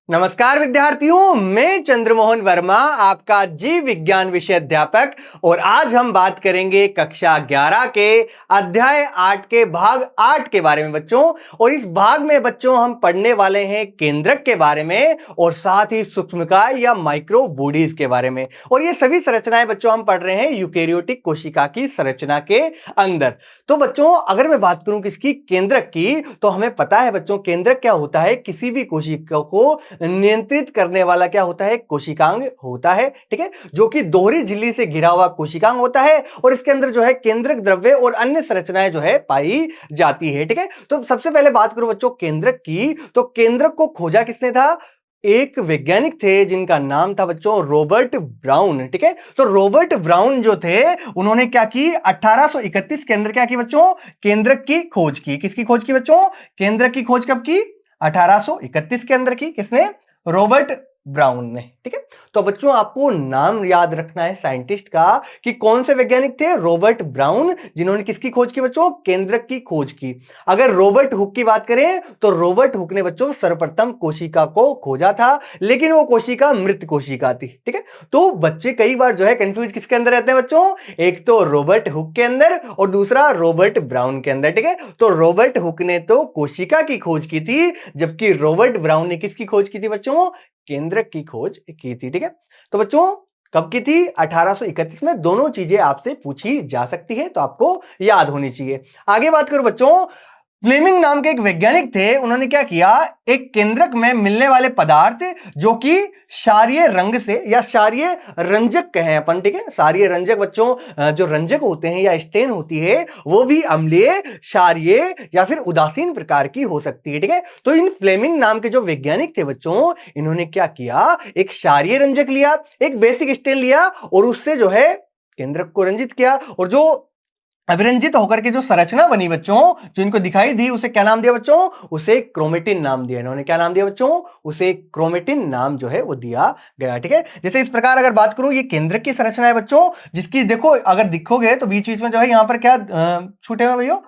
नमस्कार विद्यार्थियों, मैं चंद्रमोहन वर्मा आपका जीव विज्ञान विषय अध्यापक और आज हम बात करेंगे कक्षा 11 के अध्याय 8 के भाग 8 के बारे में बच्चों। और इस भाग में बच्चों हम पढ़ने वाले हैं केंद्रक के बारे में और साथ ही सूक्ष्मकाय या माइक्रो बॉडीज के बारे में। और ये सभी संरचनाएं बच्चों हम पढ़ रहे हैं यूकेरियोटिक कोशिका की संरचना के अंदर। तो बच्चों अगर मैं बात करूं किसकी, केंद्रक की, तो हमें पता है बच्चों केंद्रक क्या होता है। किसी भी कोशिका को नियंत्रित करने वाला क्या होता है, कोशिकांग होता है। ठीक है, जो कि दोहरी झिल्ली से घिरा हुआ कोशिकांग होता है और इसके अंदर जो है केंद्रक द्रव्य और अन्य संरचनाएं जो है पाई जाती है। ठीक है, तो सबसे पहले बात करूं बच्चों केंद्रक की, तो केंद्रक को खोजा किसने था? एक वैज्ञानिक थे जिनका नाम था बच्चों रॉबर्ट ब्राउन। ठीक है, तो रॉबर्ट ब्राउन जो थे उन्होंने क्या की, 1831 के अंदर क्या की बच्चों, केंद्रक की खोज की। किसकी खोज की बच्चों? केंद्रक की खोज कब की? 1831 के अंदर की। किसने? रॉबर्ट ब्राउन ने। ठीक है, तो बच्चों आपको नाम याद रखना है साइंटिस्ट का कि कौन से वैज्ञानिक थे। रॉबर्ट ब्राउन, जिन्होंने किसकी खोज की बच्चों? केंद्रक की खोज की। अगर रॉबर्ट हुक की बात करें तो रॉबर्ट हुक ने बच्चों सर्वप्रथम कोशिका को खोजा था, लेकिन वो कोशिका मृत कोशिका थी। ठीक है, तो बच्चे कई बार जो है कंफ्यूज किसके अंदर रहते हैं बच्चों, एक तो रॉबर्ट हुक के अंदर और दूसरा रॉबर्ट ब्राउन के अंदर। ठीक है, तो रॉबर्ट हुक ने तो कोशिका की खोज की थी, जबकि रॉबर्ट ब्राउन ने किसकी खोज की थी बच्चों? केंद्रक की खोज की थी। ठीक है, तो बच्चों कब की थी? 1831 में। दोनों चीजें आपसे पूछी जा सकती है, तो आपको याद होनी चाहिए। आगे बात करो बच्चों, फ्लेमिंग नाम के एक वैज्ञानिक थे। उन्होंने क्या किया, एक केंद्रक में मिलने वाले पदार्थ जो कि क्षारीय रंग से या क्षारीय रंजक कहें अपन। ठीक है, क्षारीय रंजक बच्चों जो रंजक होते हैं या स्टेन होती है वो भी अम्लीय, क्षारीय या फिर उदासीन प्रकार की हो सकती है। ठीक है, तो इन फ्लेमिंग नाम के जो वैज्ञानिक थे बच्चों, इन्होंने क्या किया, एक क्षारीय रंजक लिया, एक बेसिक स्टेन लिया और उससे जो है केंद्रक को रंजित किया। और जो अभिरंजित होकर के जो संरचना बनी बच्चों, जो इनको दिखाई दी, उसे क्या नाम दिया बच्चों? उसे क्रोमेटिन नाम दिया। इन्होंने क्या नाम दिया बच्चों? उसे क्रोमेटिन नाम जो है वो दिया गया। ठीक है, जैसे इस प्रकार अगर बात करूं, ये केंद्रक की संरचना है बच्चों, जिसकी देखो अगर दिखोगे तो बीच बीच में जो है यहां पर क्या छूटे हुए भैया,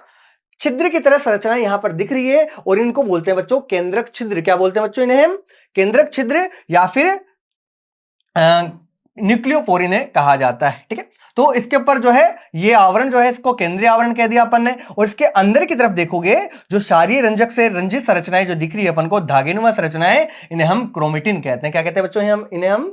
छिद्र की तरह संरचना यहां पर दिख रही है और इनको बोलते हैं बच्चों केंद्रक छिद्र। क्या बोलते हैं बच्चों इन्हें हम? केंद्रक छिद्र या फिर न्यूक्लियोपोरिन कहा जाता है। ठीक है, तो इसके ऊपर जो है ये आवरण जो है इसको केंद्रीय आवरण कह दिया अपन ने। और इसके अंदर की तरफ देखोगे जो क्षारीय रंजक से रंजित संरचनाएं जो दिख रही है अपन को, धागेनुमा संरचनाएं, इन्हें हम क्रोमेटिन कहते हैं। क्या कहते हैं बच्चों? इन्हें हम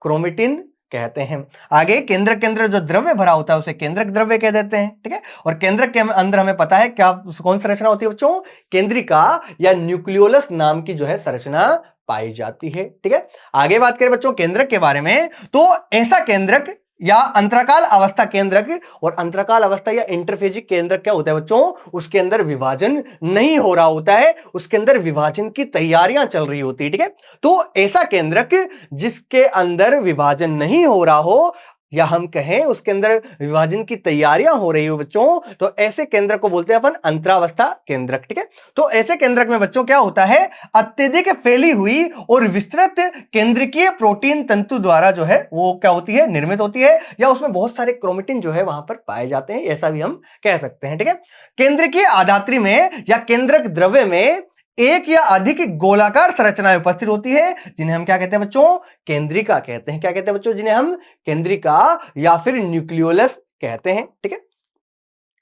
क्रोमेटिन कहते हैं। आगे केंद्रक के अंदर जो द्रव्य भरा होता है उसे केंद्रक द्रव्य कह देते हैं। ठीक है, और केंद्रक के अंदर हमें पता है क्या, कौन संरचना होती है बच्चों? केंद्रिका या न्यूक्लियोलस नाम की जो है संरचना पाई जाती है। ठीक है, आगे बात करें बच्चों केंद्रक के बारे में, तो ऐसा केंद्रक या अंतराकाल अवस्था केंद्रक और अंतराकाल अवस्था या इंटरफेजिक केंद्रक क्या होता है बच्चों? उसके अंदर विभाजन नहीं हो रहा होता है, उसके अंदर विभाजन की तैयारियां चल रही होती है। ठीक है, तो ऐसा केंद्रक जिसके अंदर विभाजन नहीं हो रहा हो या हम कहें उसके अंदर विभाजन की तैयारियां हो रही हो बच्चों, तो ऐसे केंद्रक को बोलते हैं अपन अंतरावस्था केंद्रक। ठीक है, तो ऐसे केंद्रक में बच्चों क्या होता है, अत्यधिक फैली हुई और विस्तृत केंद्रकीय प्रोटीन तंतु द्वारा जो है वो क्या होती है, निर्मित होती है, या उसमें बहुत सारे क्रोमेटिन जो है वहां पर पाए जाते हैं, ऐसा भी हम कह सकते हैं। ठीक है, केंद्रकीय आधात्री में या केंद्रक द्रव्य में एक या अधिक गोलाकार संरचनाएं उपस्थित होती है, जिन्हें हम क्या कहते हैं बच्चों? केंद्रिका कहते हैं। क्या कहते हैं बच्चों? जिन्हें हम केंद्रिका या फिर न्यूक्लियोलस कहते हैं। ठीक है,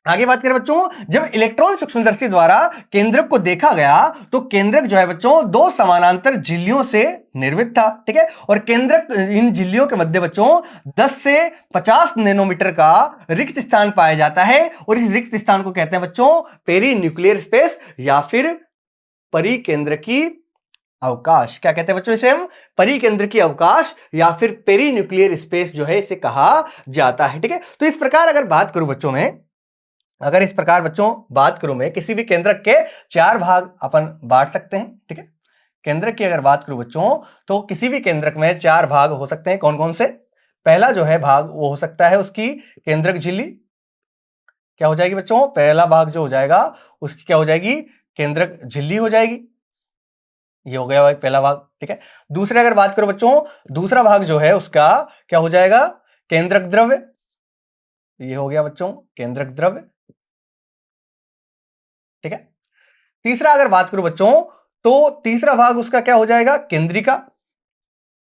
आगे बात करें बच्चों, जब इलेक्ट्रॉन सूक्ष्मदर्शी द्वारा केंद्रक को देखा गया तो केंद्रक जो है बच्चों दो समानांतर झिल्लियों से निर्मित था। ठीक है, और केंद्रक इन झिल्लियों के मध्य बच्चों 10 से 50 नैनोमीटर का रिक्त स्थान पाया जाता है और इस रिक्त स्थान को कहते हैं बच्चों पेरी न्यूक्लियर स्पेस या फिर परिकेंद्रकी अवकाश। क्या कहते हैं बच्चों इसे हम? परिकेंद्रकी अवकाश या फिर पेरी न्यूक्लियर स्पेस जो है इसे कहा जाता है। ठीक है, तो इस प्रकार अगर बात करूं बच्चों में, अगर इस प्रकार बच्चों बात करूं मैं, किसी भी केंद्रक के चार भाग अपन बांट सकते हैं। ठीक है, केंद्रक की अगर बात करूं बच्चों तो किसी भी केंद्रक में चार भाग हो सकते हैं। कौन कौन से? पहला जो है भाग वो हो सकता है उसकी केंद्रक झिल्ली। क्या हो जाएगी बच्चों? पहला भाग जो हो जाएगा उसकी क्या हो जाएगी? केंद्रक झिल्ली हो जाएगी। ये हो गया भाई पहला भाग। ठीक है, दूसरे अगर बात करो बच्चों, दूसरा भाग जो है उसका क्या हो जाएगा? केंद्रक द्रव्य। ये हो गया बच्चों केंद्रक द्रव्य। ठीक है, तीसरा अगर बात करूं बच्चों तो तीसरा भाग उसका क्या हो जाएगा, केंद्रिका।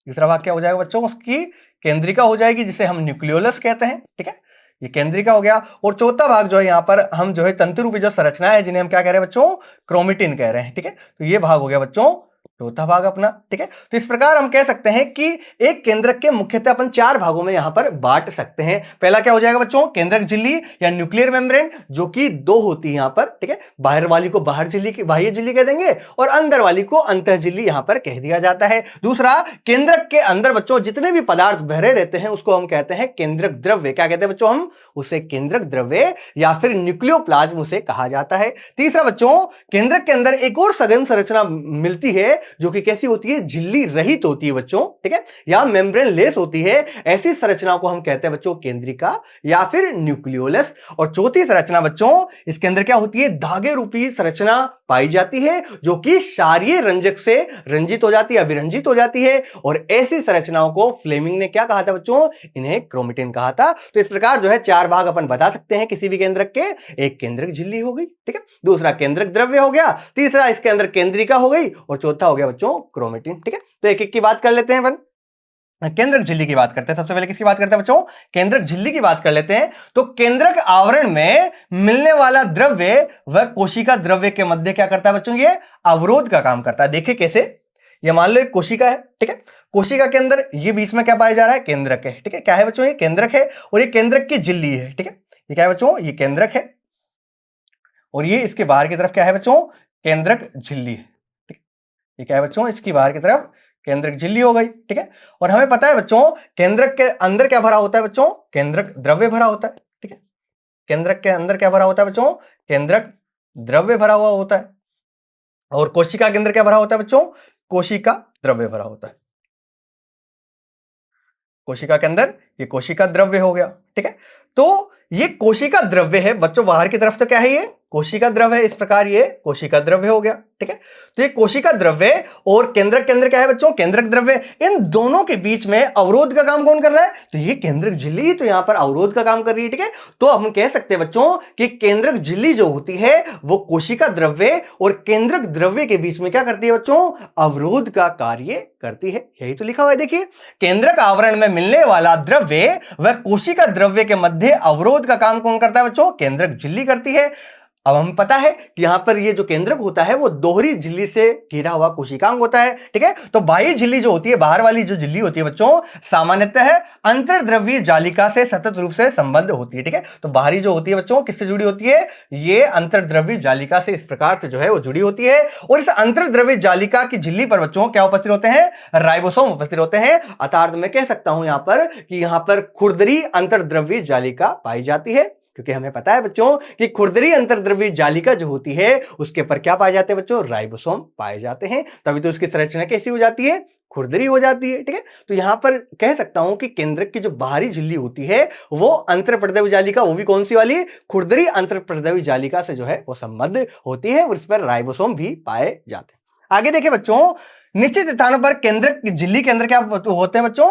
तीसरा भाग क्या हो जाएगा बच्चों, उसकी केंद्रिका हो जाएगी, जिसे हम न्यूक्लियोलस कहते हैं। ठीक है, ये केंद्रिका हो गया। और चौथा भाग जो है यहां पर हम जो है तंतु रूपी जो संरचना है, जिन्हें हम क्या कह रहे हैं बच्चों, क्रोमेटिन कह रहे हैं। ठीक है, तो ये भाग हो गया बच्चों चौथा भाग अपना। ठीक है, तो इस प्रकार हम कह सकते हैं कि एक केंद्रक के मुख्यतः अपन चार भागों में यहां पर बांट सकते हैं। पहला क्या हो जाएगा बच्चों, केंद्रक झिल्ली या न्यूक्लियर मेम्ब्रेन, जो कि दो होती है यहां पर। ठीक है, बाहर वाली को बाहर झिल्ली, बाह्य झिल्ली कह देंगे, और अंदर वाली को अंतः झिल्ली यहां पर कह दिया जाता है। दूसरा, केंद्रक के अंदर बच्चों जितने भी पदार्थ भरे रहते हैं उसको हम कहते हैं केंद्रक द्रव्य। क्या कहते हैं बच्चों, हम उसे केंद्रक द्रव्य या फिर न्यूक्लियोप्लाज्म उसे कहा जाता है। तीसरा बच्चों, केंद्रक के अंदर एक और सघन संरचना मिलती है, जो कि कैसी होती है, झिल्ली रहित होती है बच्चों। ठीक है, या मेम्ब्रेन लेस होती है। ऐसी संरचना को हम कहते हैं बच्चों केंद्रिका या फिर न्यूक्लियोलस। और चौथी संरचना बच्चों, इसके अंदर क्या होती है, धागे रूपी संरचना पाई जाती है, जो कि क्षारीय रंजक से रंजित हो जाती है, अभिरंजित हो जाती है। और ऐसी संरचनाओं को फ्लेमिंग ने क्या कहा था बच्चों, इन्हें क्रोमेटिन कहा था। तो इस प्रकार जो है चार भाग अपन बता सकते हैं किसी भी केंद्रक के। एक केंद्रक झिल्ली हो गई, ठीक है, दूसरा केंद्रक द्रव्य हो गया, तीसरा इसके अंदर केंद्रिका हो गई, और चौथा हो गया बच्चों क्रोमेटिन। ठीक है, तो एक एक की बात कर लेते हैं अपन। केंद्रक झिल्ली की बात करते हैं। सबसे पहले किसकी बात करते हैं बच्चों, केंद्रक झिल्ली की बात कर लेते हैं। तो केंद्रक आवरण में मिलने वाला द्रव्य वह कोशिका द्रव्य के मध्य क्या करता है बच्चों, ये अवरोध का काम करता है। देखिए कैसे, ये मान लो एक कोशिका है। ठीक है, कोशिका के अंदर ये बीच में क्या पाया जा रहा है, केंद्रक है। ठीक है, क्या है बच्चों, ये केंद्रक है, और ये केंद्रक की झिल्ली है। ठीक है, ये क्या है बच्चों, ये केंद्रक है, और ये इसके बाहर की तरफ क्या है बच्चों, केंद्रक झिल्ली है। ठीक है, ये क्या है बच्चों, इसकी बाहर की तरफ केंद्रक झिल्ली हो गई। ठीक है, और हमें पता है बच्चों केंद्रक के अंदर क्या भरा होता है बच्चों, केंद्रक द्रव्य भरा होता है। ठीक है, केंद्रक के अंदर क्या भरा होता है बच्चों, केंद्रक द्रव्य भरा हुआ होता है। और कोशिका के अंदर क्या भरा होता है बच्चों, कोशिका द्रव्य भरा होता है। कोशिका के अंदर ये कोशिका द्रव्य हो गया। ठीक है, तो ये कोशिका द्रव्य है बच्चों, बाहर की तरफ तो क्या है, ये कोशिका द्रव्य है। इस प्रकार ये कोशिका द्रव्य हो गया। ठीक है, तो ये कोशिका द्रव्य और केंद्रक के अंदर क्या है बच्चों, केंद्रक द्रव्य। इन दोनों के बीच में अवरोध का काम कौन कर रहा है, तो ये केंद्रक झिल्ली तो यहां पर अवरोध का काम कर रही है। ठीक है, तो हम कह सकते हैं बच्चों कि केंद्रक झिल्ली जो होती है वो कोशिका द्रव्य और केंद्रक द्रव्य के बीच में क्या करती है बच्चों, अवरोध का कार्य करती है। यही तो लिखा हुआ है, देखिए, केंद्रक आवरण में मिलने वाला द्रव्य वह कोशिका द्रव्य के मध्य अवरोध का काम कौन करता है बच्चों, केंद्रक झिल्ली करती है। अब हमें पता है कि यहां पर ये जो केंद्रक होता है वो दोहरी झिल्ली से घिरा हुआ कोशिकांग होता है। ठीक है, तो बाह्य झिल्ली जो होती है, बाहर वाली जो झिल्ली होती है बच्चों, सामान्यतः अंतर्द्रव्यीय जालिका से सतत रूप से संबद्ध होती है। ठीक है, तो बाहरी जो होती है बच्चों किससे जुड़ी होती है, ये अंतर्द्रव्यीय जालिका से इस प्रकार से जो है वो जुड़ी होती है। और इस अंतर्द्रव्यीय जालिका की झिल्ली पर बच्चों क्या उपस्थित होते हैं, राइबोसोम उपस्थित होते हैं। अर्थात मैं कह सकता हूं यहां पर कि यहां पर खुरदरी अंतर्द्रव्यीय जालिका पाई जाती है, क्योंकि हमें पता है बच्चों कि खुरदरी अंतर्द्रव्यीय जालिका जो होती है उसके पर क्या पाए जाते हैं बच्चों, राइबोसोम पाए जाते हैं। तभी तो उसकी संरचना कैसी हो जाती है, खुरदरी हो जाती है। ठीक है, तो यहां पर कह सकता हूं कि केंद्रक की जो बाहरी झिल्ली होती है वो अंतर्प्रद्रव्य जालिका, वो भी कौन सी वाली, खुरदरी अंतर्प्रद्रव्य जालिका से जो है वो संबद्ध होती है, और इस पर राइबोसोम भी पाए जाते हैं। आगे देखिए बच्चों, निश्चित स्थानों पर केंद्रक की झिल्ली के अंदर क्या होते हैं बच्चों,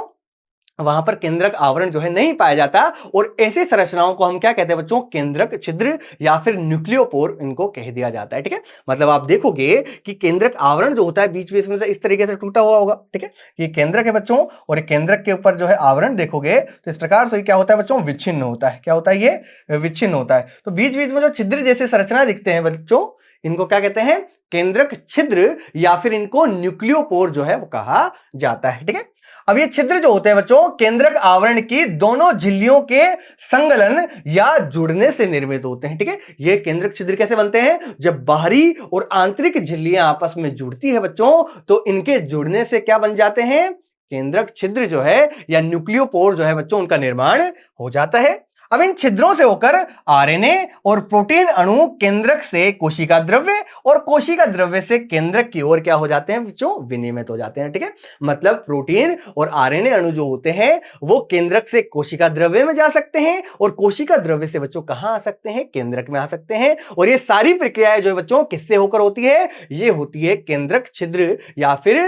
वहां पर केंद्रक आवरण जो है नहीं पाया जाता, और ऐसी संरचनाओं को हम क्या कहते हैं बच्चों, केंद्रक छिद्र या फिर न्यूक्लियोपोर इनको कह दिया जाता है। ठीक है, मतलब आप देखोगे कि केंद्रक आवरण जो होता है बीच बीच में से इस तरीके से टूटा हुआ होगा। ठीक है, ये केंद्रक है बच्चों, और केंद्रक के ऊपर जो है आवरण देखोगे तो इस प्रकार से क्या होता है बच्चों, विच्छिन्न होता है। क्या होता है, ये विच्छिन्न होता है। तो बीच बीच में जो छिद्र जैसे संरचना दिखते हैं बच्चों, इनको क्या कहते हैं, केंद्रक छिद्र या फिर इनको न्यूक्लियोपोर जो है वो कहा जाता है। ठीक है, अब ये छिद्र जो होते हैं बच्चों केंद्रक आवरण की दोनों झिल्लियों के संगलन या जुड़ने से निर्मित होते हैं। ठीक है, ये केंद्रक छिद्र कैसे बनते हैं, जब बाहरी और आंतरिक झिल्लियां आपस में जुड़ती है बच्चों, तो इनके जुड़ने से क्या बन जाते हैं, केंद्रक छिद्र जो है या न्यूक्लियोपोर जो है बच्चों, उनका निर्माण हो जाता है। अब इन छिद्रों से होकर आरएनए और प्रोटीन अणु केंद्रक से कोशिका द्रव्य और कोशिका द्रव्य से केंद्रक की ओर क्या हो जाते हैं बच्चों, विनियमित हो जाते हैं। ठीक है, मतलब प्रोटीन और आरएनए अणु जो होते हैं वो केंद्रक से कोशिका द्रव्य में जा सकते हैं, और कोशिका द्रव्य से बच्चों कहां आ सकते हैं, केंद्रक में आ सकते हैं। और ये सारी प्रक्रियाएं जो है बच्चों किससे होकर होती है, ये होती है केंद्रक छिद्र या फिर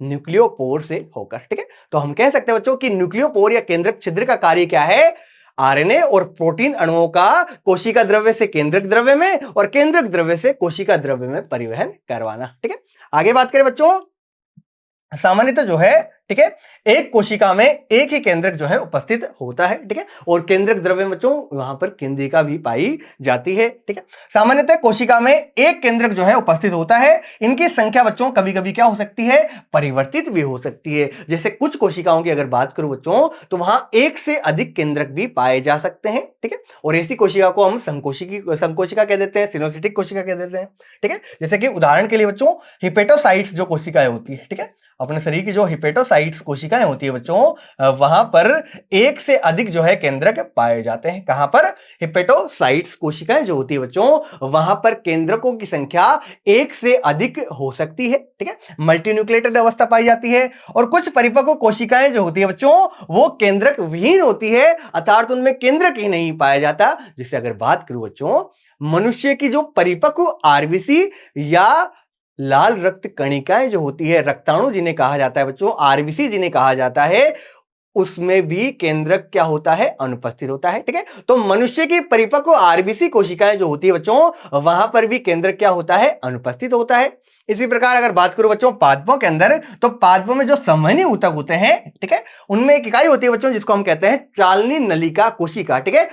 न्यूक्लियोपोर से होकर। ठीक है, तो हम कह सकते हैं बच्चों कि न्यूक्लियोपोर या केंद्रक छिद्र का कार्य क्या है, आरएनए और प्रोटीन अणुओं का कोशिका द्रव्य से केंद्रक द्रव्य में और केंद्रक द्रव्य से कोशिका द्रव्य में परिवहन करवाना। ठीक है, आगे बात करें बच्चों, सामान्यतः जो है, ठीक है, एक कोशिका में एक ही केंद्रक जो है उपस्थित होता है। ठीक है, और केंद्रक द्रव्य में बच्चों वहां पर केंद्रिका भी पाई जाती है। ठीक है, सामान्यतः कोशिका में एक केंद्रक जो है उपस्थित होता है। इनकी संख्या बच्चों कभी कभी क्या हो सकती है, परिवर्तित भी हो सकती है। जैसे कुछ कोशिकाओं की अगर बात करूं बच्चों, तो वहां एक से अधिक केंद्रक भी पाए जा सकते हैं। ठीक है, और ऐसी कोशिका को हम संकोशिका कह देते हैं, सिनोसिटिक कोशिका कह देते हैं। ठीक है, जैसे कि उदाहरण के लिए बच्चों हिपेटोसाइट्स जो कोशिकाएं होती है, ठीक है, अपने शरीर की जो हिपेटोसाइट्स कोशिकाएं होती है बच्चों, वहां पर एक से अधिक जो है केंद्रक पाए जाते हैं। कहां पर, हिपेटोसाइट्स कोशिकाएं जो होती है बच्चों, वहां पर केंद्रकों की संख्या एक से अधिक हो सकती है। ठीक है, मल्टीन्यूक्लिएटेड अवस्था पाई जाती है। और कुछ परिपक्व कोशिकाएं जो होती है बच्चों, वो केंद्रक विहीन होती है, अर्थात उनमें केंद्रक ही नहीं पाया जाता। जिससे अगर बात करूं बच्चों, मनुष्य की जो परिपक्व आरबीसी या लाल रक्त कणिकाएं जो होती है, रक्ताणु जिन्हें कहा जाता है बच्चों, आरबीसी जिन्हें कहा जाता है, उसमें भी केंद्रक क्या होता है, अनुपस्थित होता है। ठीक है, तो मनुष्य की परिपक्व आरबीसी कोशिकाएं जो होती है बच्चों, वहां पर भी केंद्रक क्या होता है, अनुपस्थित होता है। इसी प्रकार अगर बात करूं बच्चों पादपों के अंदर, तो पादपों में जो संवहनी ऊतक होते हैं, ठीक है, उनमें एक इकाई होती है बच्चों जिसको हम कहते हैं चालनी नलिका कोशिका। ठीक है,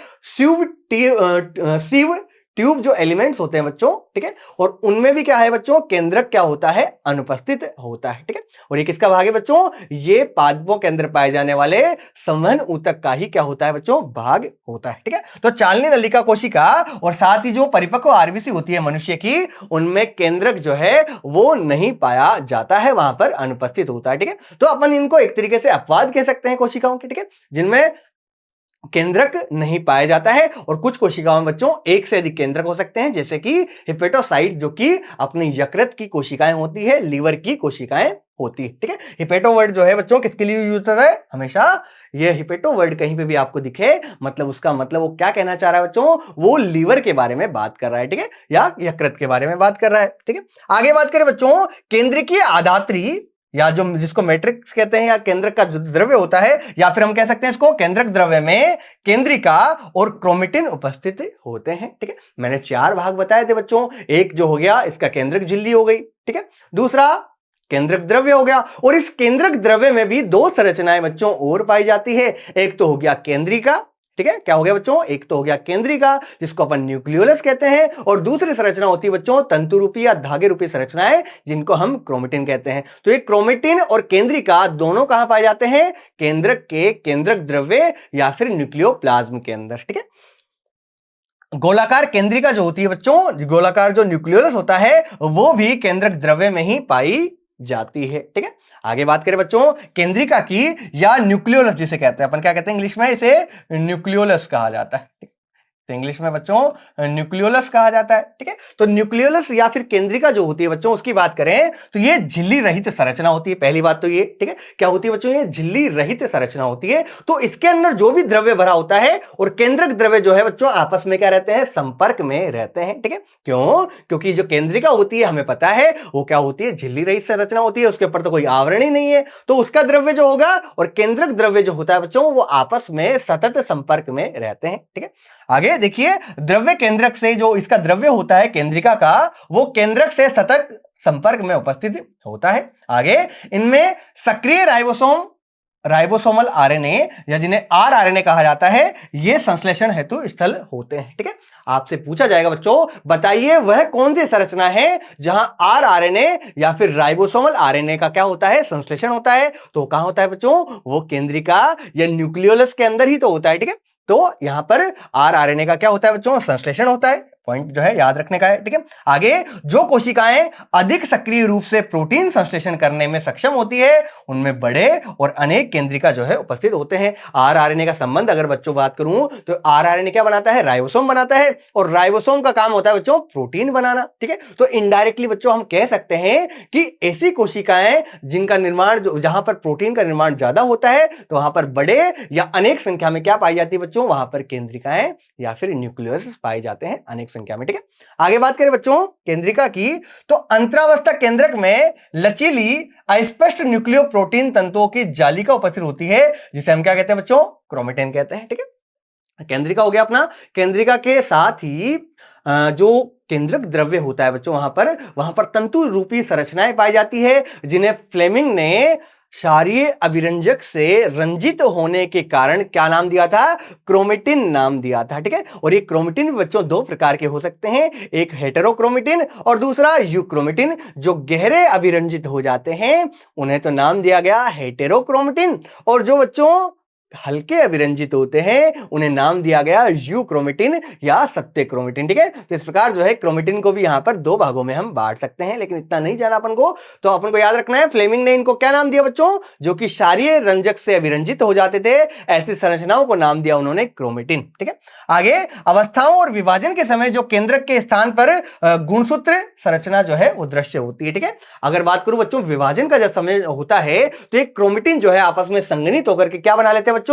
सीव ट्यूब जो एलिमेंट्स होते हैं बच्चों, ठीक है, और उनमें भी क्या है बच्चों, केंद्रक क्या होता है, अनुपस्थित होता है। ठीक है, और ये किसका भाग है बच्चों, ये पादपों के अंदर पाए जाने वाले संवहन ऊतक का ही क्या होता है बच्चों, भाग होता है। ठीक है, तो चालनी नलिका कोशिका और साथ ही जो परिपक्व आरबीसी होती है मनुष्य की, उनमें केंद्रक जो है वो नहीं पाया जाता है, वहां पर अनुपस्थित होता है। ठीक है, तो अपन इनको एक तरीके से अपवाद कह सकते हैं कोशिकाओं के, ठीक है, जिनमें केंद्रक नहीं पाया जाता है। और कुछ कोशिकाओं में बच्चों एक से अधिक केंद्रक हो सकते हैं, जैसे कि हिपेटोसाइट जो कि अपनी यकृत की कोशिकाएं होती है, लीवर की कोशिकाएं होती है। ठीक है, हिपेटो वर्ड जो है बच्चों किसके लिए यूज होता है, हमेशा ये हिपेटो वर्ड कहीं पे भी आपको दिखे, मतलब उसका मतलब वो क्या कहना चाह रहा है बच्चों, वो लीवर के बारे में बात कर रहा है। ठीक है, या यकृत के बारे में बात कर रहा है। ठीक है, आगे बात करें बच्चों, केंद्रीय आधात्री या जो जिसको मैट्रिक्स कहते हैं, या केंद्रक का जो द्रव्य होता है, या फिर हम कह सकते हैं इसको केंद्रक द्रव्य में केंद्रिका और क्रोमेटिन उपस्थित होते हैं। ठीक है, मैंने 4 भाग बताए थे बच्चों, एक जो हो गया इसका केंद्रक झिल्ली हो गई, ठीक है, दूसरा केंद्रक द्रव्य हो गया, और इस केंद्रक द्रव्य में भी 2 संरचनाएं बच्चों और पाई जाती है। एक तो हो गया केंद्रिका, ठीक है, क्या हो गया बच्चों, एक तो हो गया केंद्रिका जिसको अपन न्यूक्लियोलस कहते हैं, और दूसरी संरचना होती है बच्चों तंतु रूपी या धागे रूपी संरचनाएं, जिनको हम क्रोमेटिन कहते हैं। तो ये क्रोमेटिन और केंद्रिका दोनों कहां पाए जाते हैं, केंद्रक के केंद्रक द्रव्य या फिर न्यूक्लियोप्लाज्म के अंदर। ठीक है, गोलाकार केंद्रिका जो होती है बच्चों, गोलाकार जो न्यूक्लियोलस होता है, वो भी केंद्रक द्रव्य में ही पाई जाती है। ठीक है, आगे बात करें बच्चों केंद्रिका की, या न्यूक्लियोलस जिसे कहते हैं, अपन क्या कहते हैं इंग्लिश में, इसे न्यूक्लियोलस कहा जाता है। तो इंग्लिश में बच्चों न्यूक्लियोलस कहा जाता है। ठीक है, तो न्यूक्लियोलस या फिर केंद्रिका जो होती है बच्चों, उसकी बात करें तो ये झिल्ली रहित संरचना होती है। पहली बात तो ये, ठीक है, क्या होती है बच्चों, ये झिल्ली रहित संरचना होती है। तो इसके अंदर जो भी द्रव्य भरा होता है और केंद्रक द्रव्य जो है बच्चों, आपस में क्या रहते हैं, संपर्क में रहते हैं। ठीक है, क्यों, क्योंकि जो केंद्रिका होती है हमें पता है वो क्या होती है, झिल्ली रहित संरचना होती है, उसके ऊपर तो कोई आवरण ही नहीं है, तो उसका द्रव्य जो होगा और केंद्रक द्रव्य जो होता है बच्चों, वो आपस में सतत संपर्क में रहते हैं। ठीक है, आगे देखिए, द्रव्य केंद्रक से जो इसका द्रव्य होता है केंद्रिका का, वो केंद्रक से सतत संपर्क में उपस्थित होता है। आगे इनमें सक्रिय राइबोसोमल आरएनए या जिन्हें आरआरएनए कहा जाता है, ये संश्लेषण हेतु स्थल होते हैं। ठीक है, आपसे पूछा जाएगा बच्चों, बताइए वह कौन सी संरचना है जहां आरआरएनए या फिर राइबोसोमल आरएनए का क्या होता है, संश्लेषण होता है। तो कहां होता है बच्चों, वो केंद्रिका या न्यूक्लियोलस के अंदर ही तो होता है। ठीक है, तो यहां पर आरआरएनए का क्या होता है बच्चों, संश्लेषण होता है। पॉइंट जो है याद रखने का है। ठीक है, आगे जो कोशिकाएं अधिक सक्रिय रूप से प्रोटीन संश्लेषण करने में सक्षम होती है, उनमें बड़े और अनेक केंद्रिका जो है उपस्थित होते हैं। आरआरएनए का संबंध अगर बच्चों बात करूं तो आरआरएनए क्या बनाता है, राइबोसोम बनाता है, और राइबोसोम का काम होता है बच्चों प्रोटीन बनाना। ठीक है, तो इनडायरेक्टली बच्चों हम कह सकते हैं कि ऐसी कोशिकाएं जिनका निर्माण जहां पर प्रोटीन का निर्माण ज्यादा होता है, तो वहां पर बड़े या अनेक संख्या में क्या पाई जाती है बच्चों, वहां पर केंद्रिकाएं या फिर न्यूक्लियस पाए जाते हैं अनेक संख्या में। ठीक है, आगे बात करें बच्चों केंद्रिका की, तो अंतरावस्था केंद्रक में लचीली अस्पष्ट न्यूक्लियो प्रोटीन तंतुओं की जालिका उपस्थित होती है, जिसे हम क्या कहते हैं बच्चों, क्रोमेटिन कहते हैं। ठीक है, केंद्रिका हो गया अपना। केंद्रिका के साथ ही जो केंद्रक द्रव्य होता है बच्चों, वहां पर तंतु रूपी संरचनाएं पाई जाती है, जिन्हें फ्लेमिंग ने क्षारीय अभिरंजक से रंजित होने के कारण क्या नाम दिया था? क्रोमेटिन नाम दिया था। ठीक है, और ये क्रोमेटिन भी बच्चों दो प्रकार के हो सकते हैं, एक हेटेरोक्रोमेटिन और दूसरा यूक्रोमेटिन। जो गहरे अभिरंजित हो जाते हैं उन्हें तो नाम दिया गया हेटेरोक्रोमेटिन, और जो बच्चों हल्के अभिरंजित होते हैं उन्हें नाम दिया गया यूक्रोमेटिन या सत्य क्रोमेटिन। ठीक है, तो इस प्रकार जो है क्रोमेटिन को भी यहां पर दो भागों में हम बांट सकते हैं, लेकिन इतना नहीं जाना अपन को। तो अपन को याद रखना है, फ्लेमिंग ने इनको क्या नाम दिया बच्चों? जो कि क्षारीय रंजक से अभिरंजित हो जाते थे, ऐसी संरचनाओं को नाम दिया उन्होंने क्रोमेटिन। ठीक है, आगे अवस्थाओं और विभाजन के समय जो केंद्रक के स्थान पर गुणसूत्र संरचना जो है वो दृश्य होती है। ठीक है, अगर बात करूं बच्चों विभाजन का जब समय होता है तो एक क्रोमेटिन जो है आपस में संघनित होकर के क्या बना लेते हैं बच्चों?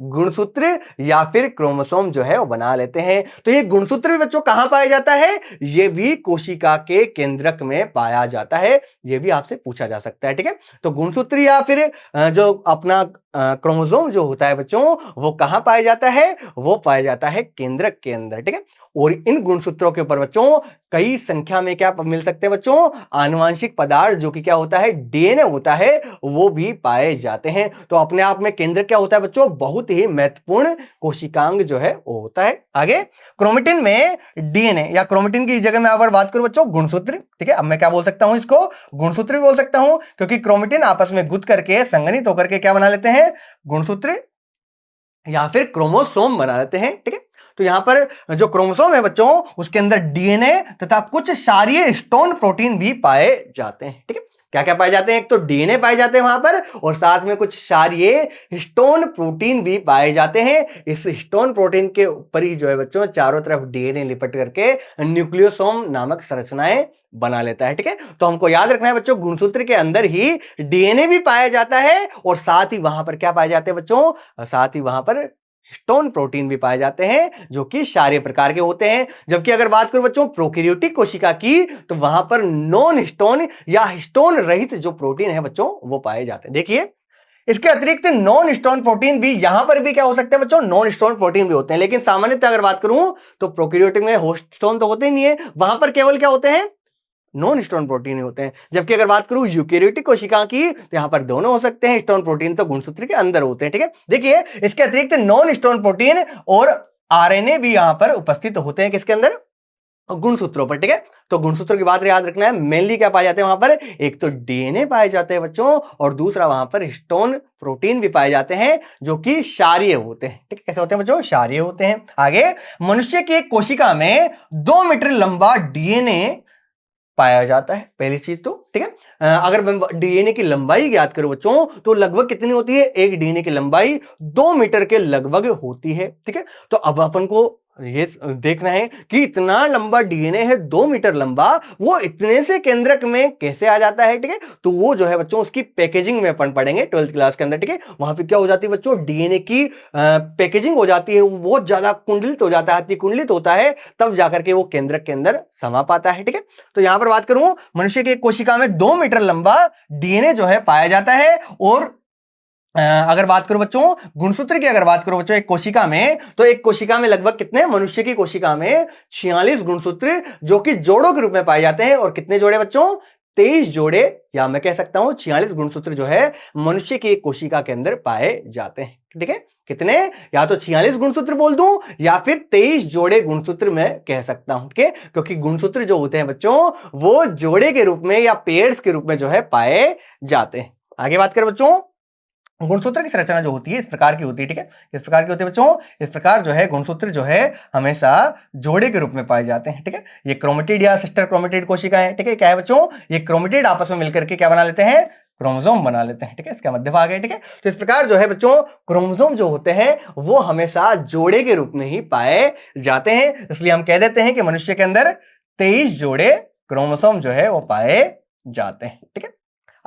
गुणसूत्र या फिर क्रोमोसोम जो है वो बना लेते हैं। तो ये गुणसूत्र भी बच्चों कहां पाया जाता है? ये भी कोशिका के केंद्रक में पाया जाता है, ये भी आपसे पूछा जा सकता है। ठीक है, तो गुणसूत्र या फिर जो अपना क्रोमोसोम जो होता है बच्चों, वो कहां पाया जाता है? वो पाया जाता है केंद्रक के अंदर। ठीक है, और इन गुणसूत्रों के ऊपर बच्चों कई संख्या में क्या मिल सकते हैं बच्चों? आनुवांशिक पदार्थ, जो कि क्या होता है? डीएनए होता है, वो भी पाए जाते हैं। तो अपने आप में केंद्र क्या होता है बच्चों? बहुत ही महत्वपूर्ण कोशिकांग जो है वो होता है। आगे क्रोमेटिन में डीएनए या क्रोमेटिन की जगह मैं अगर बात करूं बच्चों गुणसूत्र। ठीक है, अब मैं क्या बोल सकता हूं? इसको गुणसूत्र भी बोल सकता हूं, क्योंकि क्रोमेटिन आपस में गुद करके संघनित होकर के क्या बना लेते हैं? गुणसूत्र या फिर क्रोमोसोम बना लेते हैं। ठीक है, तो यहां पर जो क्रोमोसोम है बच्चों, उसके अंदर डीएनए तथा कुछ क्षारीय स्टोन प्रोटीन भी पाए जाते हैं। ठीक है, क्या क्या पाए जाते हैं? एक तो डीएनए पाए जाते हैं वहां पर, और साथ में कुछ क्षारीय स्टोन प्रोटीन भी पाए जाते हैं। इस स्टोन प्रोटीन के ऊपर ही जो है बच्चों चारों तरफ डीएनए लिपट करके न्यूक्लियोसोम नामक संरचनाएं बना लेता है। ठीक है, तो हमको याद रखना है बच्चों गुणसूत्र के अंदर ही डीएनए भी पाया जाता है, और साथ ही वहां पर क्या पाए जाते हैं बच्चों? साथ ही वहां पर स्टोन प्रोटीन भी पाए जाते हैं, जो कि क्षारीय प्रकार के होते हैं। जबकि अगर बात करूं बच्चों प्रोकैरियोटिक कोशिका की, तो वहां पर नॉन स्टोन या स्टोन रहित जो प्रोटीन है बच्चों वो पाए जाते हैं। देखिए, इसके अतिरिक्त नॉन स्टोन प्रोटीन भी यहां पर भी क्या हो सकते हैं बच्चों? नॉन स्टोन प्रोटीन भी होते हैं, लेकिन सामान्यतः अगर बात करूं तो प्रोकैरियोटिक में होस्ट स्टोन तो होते ही नहीं है, वहां पर केवल क्या होते हैं? नॉन स्टोन प्रोटीन होते हैं। जबकि अगर बात करूं यूकेरियोटिक कोशिका की, तो यहां पर दोनों हो सकते हैं, स्टोन प्रोटीन तो गुणसूत्र के अंदर होते हैं। ठीक है, देखिए इसके अतिरिक्त नॉन स्टोन प्रोटीन और आरएनए भी यहां पर उपस्थित होते हैं, किसके अंदर? गुणसूत्रों पर। ठीक है, तो गुणसूत्रों की बात याद रखना है, मेनली क्या पाए जाते हैं वहां पर? एक तो डीएनए पाए जाते हैं बच्चों, और दूसरा वहां पर स्टोन प्रोटीन भी पाए जाते हैं, जो कि क्षारीय होते हैं। ठीक है, कैसे होते हैं बच्चों? क्षारीय होते हैं। आगे मनुष्य की एक कोशिका में 2 मीटर लंबा डीएनए पाया जाता है, पहली चीज तो। ठीक है, अगर मैं डीएनए की लंबाई याद करूं बच्चों, तो लगभग कितनी होती है? एक डीएनए की लंबाई 2 मीटर के लगभग होती है। ठीक है, तो अब अपन को ये देखना है कि इतना लंबा डीएनए है, 2 मीटर लंबा, वो इतने से केंद्रक में कैसे आ जाता है? ठीक है, तो वो जो है बच्चों उसकी पैकेजिंग में अपन पढ़ेंगे 12th क्लास के अंदर। ठीक है, वहां पे क्या हो जाती है बच्चों? डीएनए की पैकेजिंग हो जाती है, वो बहुत ज्यादा कुंडलित हो जाता है, अति कुंडलित होता है, तब जाकर के वो केंद्रक के अंदर समा पाता है। ठीक है, तो यहां पर बात करूं, मनुष्य की कोशिका में 2 मीटर लंबा डीएनए जो है पाया जाता है। और अगर बात करूं बच्चों गुणसूत्र की, अगर बात करूं बच्चों एक कोशिका में, तो एक कोशिका में लगभग कितने? मनुष्य की कोशिका में 46 गुणसूत्र जो कि जोड़ों के रूप में पाए जाते हैं। और कितने जोड़े बच्चों? 23 जोड़े, या मैं कह सकता हूं 46 गुणसूत्र जो है मनुष्य की एक कोशिका के अंदर पाए जाते हैं। ठीक है, कितने? या तो 46 गुणसूत्र बोल दूं, या फिर 23 जोड़े गुणसूत्र मैं कह सकता हूं। ठीक है, क्योंकि गुणसूत्र जो होते हैं बच्चों वो जोड़े के रूप में या पेयर्स के रूप में जो है पाए जाते हैं। आगे बात करें बच्चों, गुणसूत्र की संरचना जो होती है इस प्रकार की होती है। ठीक है, इस प्रकार की होती है बच्चों। इस प्रकार जो है गुणसूत्र जो है हमेशा जोड़े के रूप में पाए जाते हैं। ठीक है, ये क्रोमेटिड या सिस्टर क्रोमेटिड कोशिका है। ठीक है, क्या है बच्चों? ये क्रोमेटिड आपस में मिलकर के क्या बना लेते हैं? क्रोमोसोम बना लेते हैं। ठीक है, इसका मध्य भाग है। ठीक है, तो इस प्रकार जो है बच्चों क्रोमोसोम जो होते हैं वो हमेशा जोड़े के रूप में ही पाए जाते हैं, इसलिए हम कह देते हैं कि मनुष्य के अंदर 23 जोड़े क्रोमोसोम जो है वो पाए जाते हैं। ठीक है,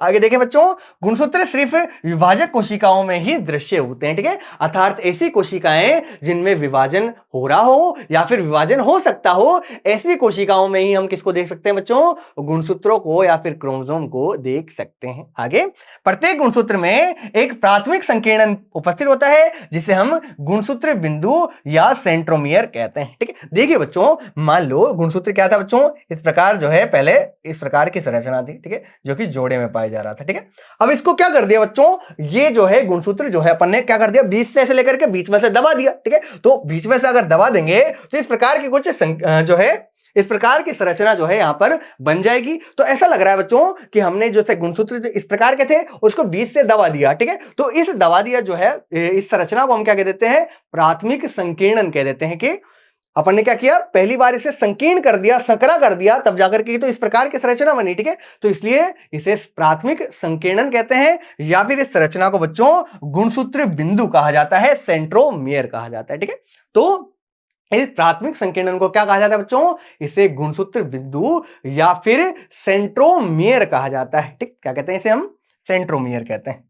आगे देखें बच्चों, गुणसूत्र सिर्फ विभाजक कोशिकाओं में ही दृश्य होते हैं, ठीक है, अर्थात ऐसी कोशिकाएं जिनमें विभाजन हो रहा हो या फिर विभाजन हो सकता हो, ऐसी कोशिकाओं में ही हम किसको देख सकते हैं बच्चों, गुणसूत्रों को या फिर क्रोमोसोम को देख सकते हैं। आगे, प्रत्येक गुणसूत्र में एक प्राथमिक संकीर्णन उपस्थित होता है जिसे हम गुणसूत्र बिंदु या सेंट्रोमियर कहते हैं, ठीक है। देखिए बच्चों, मान लो गुणसूत्र क्या था बच्चों, इस प्रकार जो है पहले इस प्रकार की संरचना थी, ठीक है, जो कि जोड़े में पाया जा रहा था, ठीक है। अब इसको क्या कर दिया बच्चों, ये जो है गुणसूत्र जो है अपन ने क्या कर दिया, बीच से लेकर के बीच में से दबा दिया, ठीक है। तो बीच में से अगर दबा देंगे तो इस प्रकार की कुछ जो है इस प्रकार की संरचना जो है यहां पर बन जाएगी। तो ऐसा लग रहा है बच्चों कि हमने जो से गुणसूत्र जो इस प्रकार के थे उसको बीच से दबा दिया, ठीक है। तो इस दबा दिया जो है इस संरचना को हम क्या कह देते हैं, प्राथमिक संकीर्णन कह देते हैं। कि अपन ने क्या किया, पहली बार इसे संकीर्ण कर दिया, संकरा कर दिया, तब जाकर के तो इस प्रकार की संरचना बनी, ठीक है। तो इसलिए इसे प्राथमिक संकीर्णन कहते हैं, या फिर इस संरचना को बच्चों गुणसूत्र बिंदु कहा जाता है, सेंट्रोमियर कहा जाता है, ठीक है। तो इस प्राथमिक संकीर्णन को क्या कहा जाता है बच्चों, इसे गुणसूत्र बिंदु या फिर सेंट्रोमियर कहा जाता है, ठीक। क्या कहते हैं इसे हम, सेंट्रोमियर कहते हैं।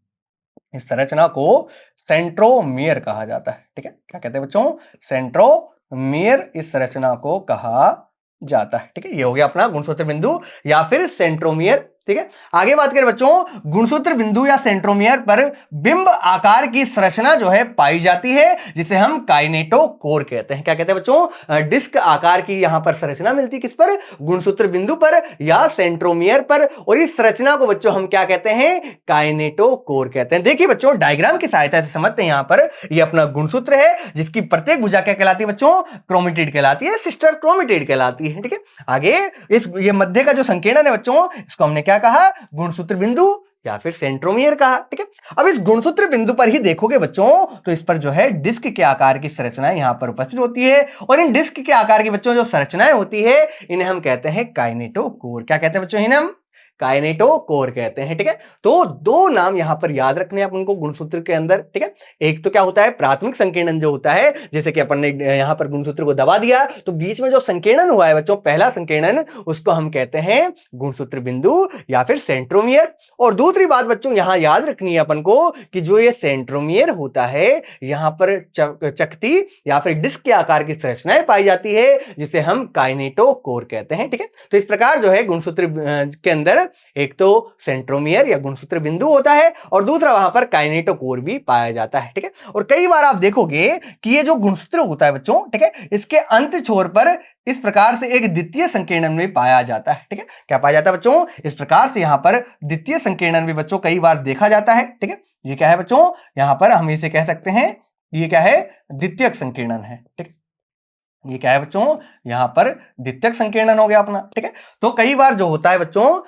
इस संरचना को सेंट्रोमियर कहा जाता है, ठीक है। क्या कहते हैं बच्चों, सेंट्रोमियर इस संरचना को कहा जाता है, ठीक है। ये हो गया अपना गुणसूत्र बिंदु या फिर सेंट्रोमियर, ठीक है। आगे बात करें बच्चों, गुणसूत्र बिंदु या सेंट्रोमियर पर बिंब आकार की संरचना जो है पाई जाती है जिसे हम काइनेटोकोर कहते हैं। क्या कहते हैं बच्चों, डिस्क आकार की यहां पर संरचना मिलती है, किस पर, गुणसूत्र बिंदु पर या सेंट्रोमियर पर, और इस संरचना को बच्चों हम क्या कहते हैं, काइनेटोकोर कहते हैं। देखिए बच्चों, डायग्राम की सहायता से समझते हैं। यहां पर ये अपना गुणसूत्र है जिसकी प्रत्येक भुजा क्या कहलाती है बच्चों, क्रोमेटिड कहलाती है, सिस्टर क्रोमेटिड कहलाती है, ठीक है। आगे ये मध्य का जो संकीर्णन है बच्चों, इसको हमने क्या कहा, गुणसूत्र बिंदु या फिर सेंट्रोमियर कहा, ठीक है। अब इस गुणसूत्र बिंदु पर ही देखोगे बच्चों तो इस पर जो है डिस्क के आकार की संरचना यहां पर उपस्थित होती है, और इन डिस्क के आकार की बच्चों जो संरचनाएं होती है इन्हें हम कहते हैं काइनेटोकोर। क्या कहते हैं बच्चों, इन्हें हम काइनेटोकोर कहते हैं, ठीक है। तो दो नाम यहां पर याद रखने हैं अपन को गुणसूत्र के अंदर, ठीक है। एक तो क्या होता है, प्राथमिक संकीर्णन जो होता है, जैसे कि अपन ने यहां पर गुणसूत्र को दबा दिया तो बीच में जो संकीर्णन हुआ है बच्चों, पहला संकीर्णन, उसको हम कहते हैं गुणसूत्र बिंदु या फिर सेंट्रोमियर। और दूसरी बात बच्चों यहां याद रखनी है अपन को कि जो ये सेंट्रोमियर होता है यहां पर चकती या फिर डिस्क के आकार की संरचनाएं पाई जाती है जिसे हम काइनेटोकोर कहते हैं, ठीक है। तो इस प्रकार जो है गुणसूत्र के अंदर एक तो सेंट्रोमियर या गुणसूत्र बिंदु होता है और दूसरा वहां पर काइनेटोकोर भी पाया जाता है, ठीक है। और कई बार आप देखोगे कि ये जो गुणसूत्र होता है बच्चों, ठीक है, इसके अंत छोर पर इस प्रकार से एक द्वितीय संकीर्णन भी पाया जाता है, ठीक है। क्या पाया जाता है बच्चों, इस प्रकार से यहां पर द्वितीय संकीर्णन भी बच्चों कई बार देखा जाता है, ठीक है। ये क्या है बच्चों, यहां पर हम इसे कह सकते हैं, ये क्या है, द्वितीयक संकीर्णन है, ठीक है। ये क्या है बच्चों, यहां पर द्वितीयक संकीर्णन हो गया अपना, ठीक है। तो कई बार जो होता है बच्चों,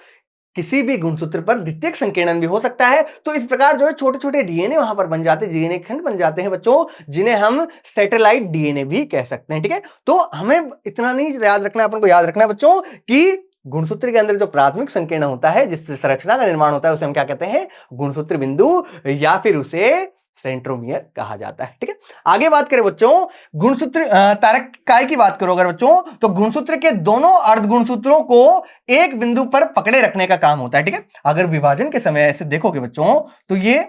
किसी भी गुणसूत्र पर द्वितीयक संकीर्णन भी हो सकता है, तो इस प्रकार जो है छोटे छोटे डीएनए वहां पर बन जाते हैं, डीएनए खंड बन जाते हैं बच्चों, जिन्हें हम सैटेलाइट डीएनए भी कह सकते हैं, ठीक है। तो हमें इतना नहीं याद रखना है, अपन को याद रखना है बच्चों कि गुणसूत्र के अंदर जो प्राथमिक संकीर्णन होता है, जिस संरचना का निर्माण होता है, उसे हम क्या कहते हैं, गुणसूत्र बिंदु या फिर उसे सेंट्रोमियर कहा जाता है, ठीक है। आगे बात करें बच्चों, गुणसूत्र तारक काय की बात करो अगर बच्चों, तो गुणसूत्र के दोनों अर्ध गुणसूत्रों को एक बिंदु पर पकड़े रखने का काम होता है, ठीक है। अगर विभाजन के समय ऐसे देखोगे बच्चों तो ये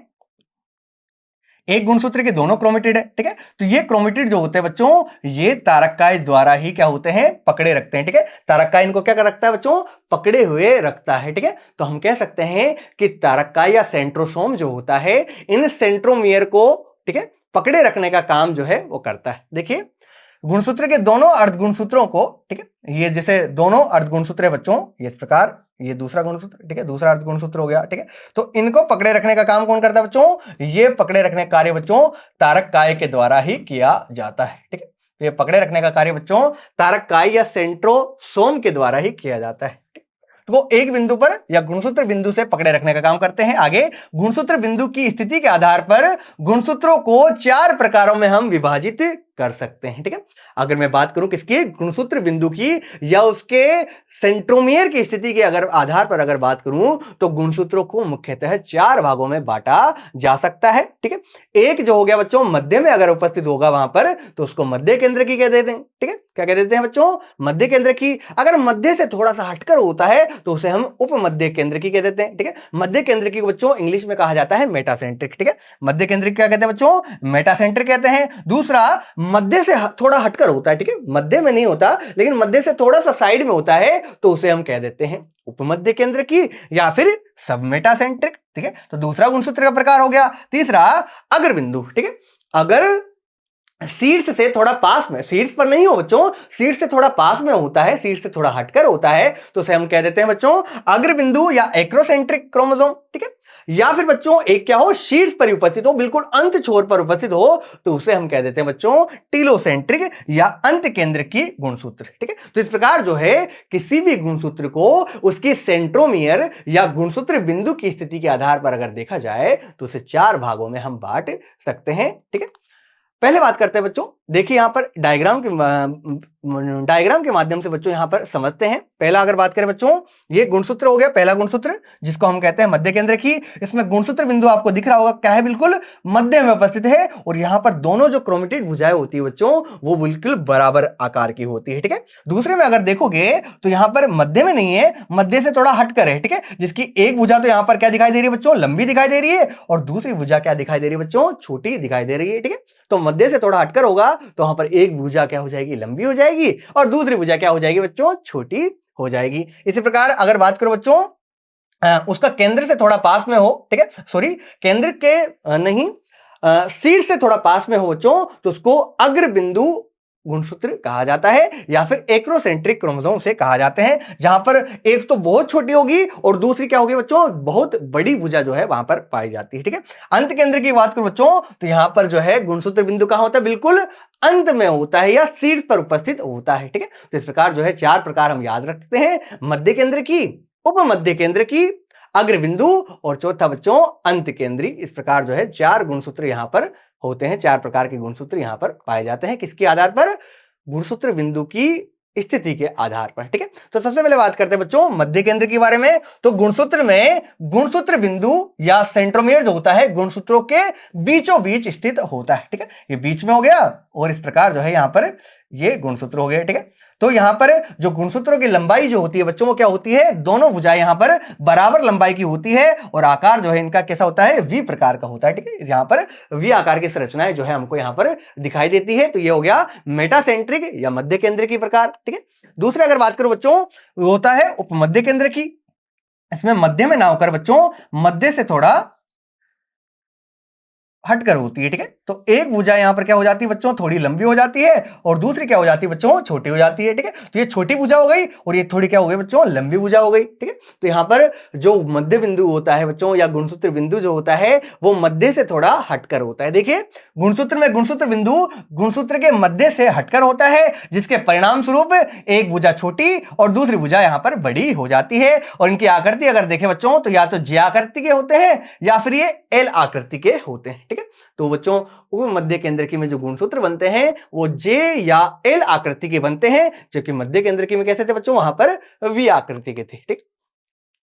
एक गुणसूत्र के दोनों क्रोमेटिड है, ठीक है। तो ये क्रोमेटिड जो होते हैं बच्चों, ये तारककाय द्वारा ही क्या होते हैं, पकड़े रखते हैं, ठीक है। तारककाय इनको क्या कर रखता है बच्चों, पकड़े हुए रखता है, ठीक है। तो हम कह सकते हैं कि तारककाय या सेंट्रोसोम जो होता है इन सेंट्रोमियर को, ठीक है, पकड़े रखने का काम जो है वो करता है। देखिए, गुणसूत्र के दोनों अर्ध गुणसूत्रों को, ठीक है, ये जैसे दोनों अर्ध गुणसूत्र है बच्चों, ये इस प्रकार, ये दूसरा गुणसूत्र, ठीक है, दूसरा अर्ध गुणसूत्र हो गया, ठीक है। तो इनको पकड़े रखने का काम कौन करता है बच्चों, ये पकड़े रखने का कार्य बच्चों तारककाय के द्वारा ही किया जाता है, ठीक है। ये पकड़े रखने का कार्य बच्चों तारककाय या सेंट्रोसोम के द्वारा ही किया जाता है, ठीक? तो वो एक बिंदु पर या गुणसूत्र बिंदु से पकड़े रखने का काम करते हैं। आगे, गुणसूत्र बिंदु की स्थिति के आधार पर गुणसूत्रों को 4 प्रकारों में हम विभाजित कर सकते हैं। ठीक है, अगर मैं बात करूं किसकी, गुणसूत्र बिंदु की या उसके सेंट्रोमियर की स्थिति के अगर आधार पर अगर बात करूं तो गुणसूत्रों को मुख्यतः 4 भागों में बांटा जा सकता है। ठीक है, एक जो हो गया बच्चों मध्य में अगर उपस्थित होगा वहां पर तो उसको मध्य केंद्र की कह देते हैं। ठीक है, क्या कह देते हैं बच्चों, मध्य केंद्र की। अगर मध्य से थोड़ा सा हटकर होता है तो उसे हम उप मध्य केंद्र की कह देते हैं। ठीक है, मध्य केंद्र की बच्चों इंग्लिश में कहा जाता है मेटासेंट्रिक। ठीक है, मध्य केंद्र क्या कहते हैं बच्चों, मेटासेंट्रिक कहते हैं। दूसरा, मध्य से थोड़ा हटकर होता है। ठीक है, मध्य में नहीं होता लेकिन मध्य से थोड़ा सा साइड में होता है तो उसे हम कह देते हैं उपमध्य केंद्र की या फिर सब मेटासेंट्रिक। ठीक है, तो दूसरा गुणसूत्र का प्रकार हो गया। तीसरा, अग्रबिंदु। ठीक है, अगर शीर्ष से थोड़ा पास में, शीर्ष पर नहीं हो बच्चों, शीर्ष से थोड़ा पास में होता है, शीर्ष से थोड़ा हटकर होता है तो उसे हम कह देते हैं बच्चों अग्रबिंदु या एक्रोसेंट्रिक क्रोमोसोम। ठीक है, या फिर बच्चों एक क्या हो, शीर्ष पर उपस्थित हो, बिल्कुल अंत छोर पर उपस्थित हो तो उसे हम कह देते हैं बच्चों टीलोसेंट्रिक या अंत केंद्र की गुणसूत्र। ठीक है, तो इस प्रकार जो है किसी भी गुणसूत्र को उसकी सेंट्रोमियर या गुणसूत्र बिंदु की स्थिति के आधार पर अगर देखा जाए तो उसे 4 भागों में हम बांट सकते हैं। ठीक है, पहले बात करते हैं बच्चों, देखिए यहां पर डायग्राम के माध्यम से बच्चों यहां पर समझते हैं। पहला अगर बात करें बच्चों, ये गुणसूत्र हो गया, पहला गुणसूत्र जिसको हम कहते हैं मध्य केंद्र की। इसमें गुणसूत्र बिंदु आपको दिख रहा होगा, क्या है, बिल्कुल मध्य में उपस्थित है। और यहां पर दोनों जो क्रोमेटिड भुजाएं होती है बच्चों वो बिल्कुल बराबर आकार की होती है। ठीक है, दूसरे में अगर देखोगे तो यहां पर मध्य में नहीं है, मध्य से थोड़ा हटकर है। ठीक है, जिसकी एक भुजा तो यहां पर क्या दिखाई दे रही है बच्चों, लंबी दिखाई दे रही है, और दूसरी भुजा क्या दिखाई दे रही है बच्चों, छोटी दिखाई दे रही है। ठीक है, तो मध्य से थोड़ा हटकर होगा तो वहां पर एक भुजा क्या हो जाएगी, लंबी हो जाएगी, और दूसरी भुजा क्या हो जाएगी बच्चों, छोटी हो जाएगी। इसी प्रकार अगर बात करो बच्चों उसका केंद्र से थोड़ा पास में हो, ठीक है, सॉरी केंद्र के नहीं, शीर्ष से थोड़ा पास में हो बच्चों तो उसको अग्र बिंदु गुणसूत्र कहा जाता है या फिर एक्रोसेंट्रिक क्रोमोसोम से कहा जाते हैं, जहां पर एक तो बहुत छोटी होगी और दूसरी क्या होगी बच्चों, बहुत बड़ी भुजा जो है वहां पर पाई जाती है। ठीक है, अंत केंद्र की बात करो बच्चों तो यहां पर जो है गुणसूत्र बिंदु कहां होता है, बिल्कुल अंत में होता है या शीर्ष पर उपस्थित होता है। ठीक है, तो इस प्रकार जो है 4 प्रकार हम याद रखते हैं, मध्य केंद्र की, उप मध्य केंद्र की, अग्र बिंदु और चौथा बच्चों अंत केंद्री। इस प्रकार जो है 4 गुणसूत्र यहां पर होते हैं, 4 प्रकार के गुणसूत्र यहां पर पाए जाते हैं। किसके आधार पर, गुणसूत्र बिंदु की स्थिति के आधार पर। ठीक है, तो सबसे पहले बात करते हैं बच्चों मध्य केंद्र के बारे में। तो गुणसूत्र में गुणसूत्र बिंदु या सेंट्रोमियर जो होता है गुणसूत्रों के बीचों बीच स्थित होता है। ठीक है, ये बीच में हो गया और इस प्रकार जो है यहां पर ये गुणसूत्र हो गए। ठीक है, तो यहां पर जो गुणसूत्रों की लंबाई जो होती है बच्चों वो क्या होती है, दोनों भुजाएं यहां पर बराबर लंबाई की होती है और आकार जो है इनका कैसा होता है, वी प्रकार का होता है। ठीक है, यहां पर वी आकार की संरचनाएं जो है हमको यहां पर दिखाई देती है। तो ये हो गया मेटासेंट्रिक या मध्य केंद्र की प्रकार। ठीक है, दूसरे अगर बात करो बच्चों वो होता है उपमध्य केंद्र की। इसमें मध्य में ना होकर बच्चों मध्य से थोड़ा हटकर होती है। ठीक है, तो एक भुजा यहां पर क्या हो जाती है बच्चों, थोड़ी लंबी हो जाती है और दूसरी क्या हो जाती है बच्चों, छोटी हो जाती है। ठीक है, तो ये छोटी भुजा हो गई और ये थोड़ी क्या हो गई बच्चों, लंबी भुजा हो गई। ठीक है, तो यहां पर जो मध्य बिंदु होता है बच्चों या गुणसूत्र बिंदु जो होता है वो मध्य से थोड़ा हटकर होता है। देखिए गुणसूत्र में गुणसूत्र बिंदु गुणसूत्र के मध्य से हटकर होता है, जिसके परिणाम स्वरूप एक भुजा छोटी और दूसरी भुजा यहां पर बड़ी हो जाती है। और इनकी आकृति अगर देखें बच्चों तो या तो जे आकृति के होते हैं या फिर ये एल आकृति के होते हैं। ठीक है, तो बच्चों उप मध्य केंद्र की में जो गुणसूत्र बनते हैं वो जे या एल आकृति के बनते हैं, जबकि मध्य केंद्र की में कैसे थे बच्चों, वहां पर वी आकृति के थे। ठीक,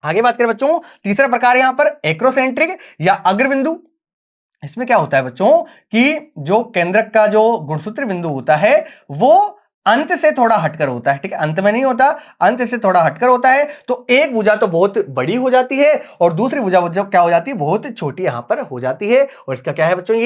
आगे बात करें बच्चों तीसरा प्रकार यहां पर एक्रोसेंट्रिक या अग्रबिंदु। इसमें क्या होता है बच्चों कि जो केंद्रक का जो गुणसूत्र बिंदु होता है वो अंत से थोड़ा हटकर होता है। ठीक है, अंत में नहीं होता, अंत से थोड़ा हटकर होता है। तो एक भुजा तो बहुत बड़ी हो जाती है और दूसरी भुजा जब क्या हो जाती है, बहुत छोटी यहां पर हो जाती है। और इसका क्या है बच्चों,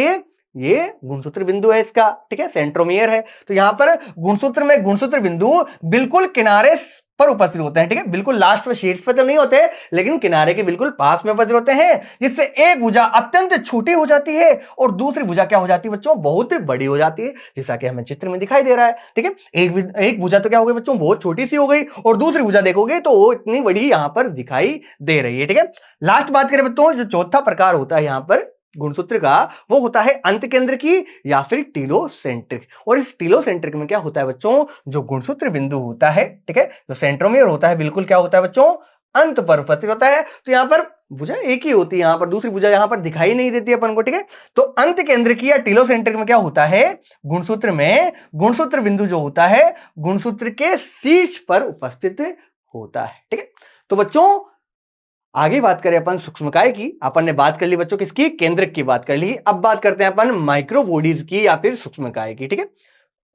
ये गुणसूत्र बिंदु है इसका। ठीक है, सेंट्रोमियर है। तो यहां पर गुणसूत्र में गुणसूत्र बिंदु बिल्कुल किनारे पर उपस्थित होते हैं। ठीक है, बिल्कुल लास्ट में शीर्ष पर तो नहीं होते लेकिन किनारे के बिल्कुल पास में उपस्थित होते हैं, जिससे एक भुजा अत्यंत छोटी हो जाती है और दूसरी भुजा क्या हो जाती है बच्चों, बहुत बड़ी हो जाती है, जैसा कि हमें चित्र में दिखाई दे रहा है। ठीक है, एक भुजा तो क्या हो गई बच्चों, बहुत छोटी सी हो गई और दूसरी भुजा देखोगे तो वो इतनी बड़ी यहां पर दिखाई दे रही है। ठीक है, लास्ट बात करें बच्चों जो चौथा प्रकार होता है यहां पर गुणसूत्र का, वो होता है अंत केंद्र की या फिर टीलोसेंट्रिक। और इस टीलोसेंट्रिक में क्या होता है बच्चों, जो गुणसूत्र बिंदु होता है, ठीक है, जो सेंट्रोमियर होता है बिल्कुल क्या होता है बच्चों, अंत पर उपस्थित होता है। तो यहां पर भुजा एक ही होती है, यहां पर दूसरी भुजा यहां पर दिखाई नहीं देती अपन को, ठीक है। तो अंत केंद्रक या टीलोसेंट्रिक में क्या होता है, गुणसूत्र में गुणसूत्र बिंदु जो होता है गुणसूत्र के शीर्ष पर उपस्थित होता है, ठीक है। तो बच्चों आगे बात करें अपन सूक्ष्मकाय की, अपन ने बात कर ली बच्चों किसकी, केंद्रक की बात कर ली। अब बात करते हैं अपन माइक्रोबॉडीज की या फिर सूक्ष्मकाय की, ठीक है।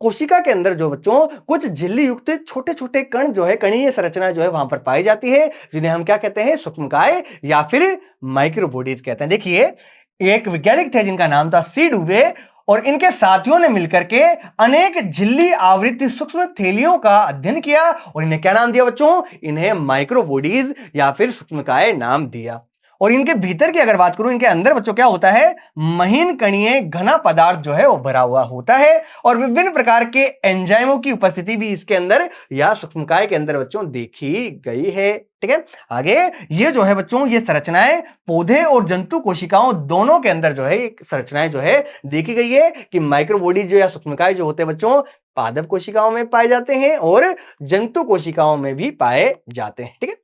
कोशिका के अंदर जो बच्चों कुछ झिल्ली युक्त छोटे छोटे कण जो है, कणीय संरचना जो है वहां पर पाई जाती है, जिन्हें हम क्या कहते हैं, सूक्ष्मकाय या फिर माइक्रोबॉडीज कहते हैं। देखिए एक वैज्ञानिक थे जिनका नाम था सी डुबे, और इनके साथियों ने मिलकर के अनेक झिल्ली आवृत्ति सूक्ष्म थैलियों का अध्ययन किया और इन्हें क्या नाम दिया बच्चों, इन्हें माइक्रोबॉडीज या फिर सूक्ष्मकाय नाम दिया। और इनके भीतर की अगर बात करूं, इनके अंदर बच्चों क्या होता है, महीन कणीय घना पदार्थ जो है वो भरा हुआ होता है, और विभिन्न प्रकार के एंजाइमों की उपस्थिति भी इसके अंदर या सूक्ष्मकाय के अंदर बच्चों देखी गई है, ठीक है। आगे ये जो है बच्चों, ये संरचनाएं पौधे और जंतु कोशिकाओं दोनों के अंदर जो है एक संरचनाएं जो है देखी गई है कि माइक्रोबॉडी जो या सूक्ष्मकाय जो होते हैं बच्चों पादप कोशिकाओं में पाए जाते हैं और जंतु कोशिकाओं में भी पाए जाते हैं, ठीक है।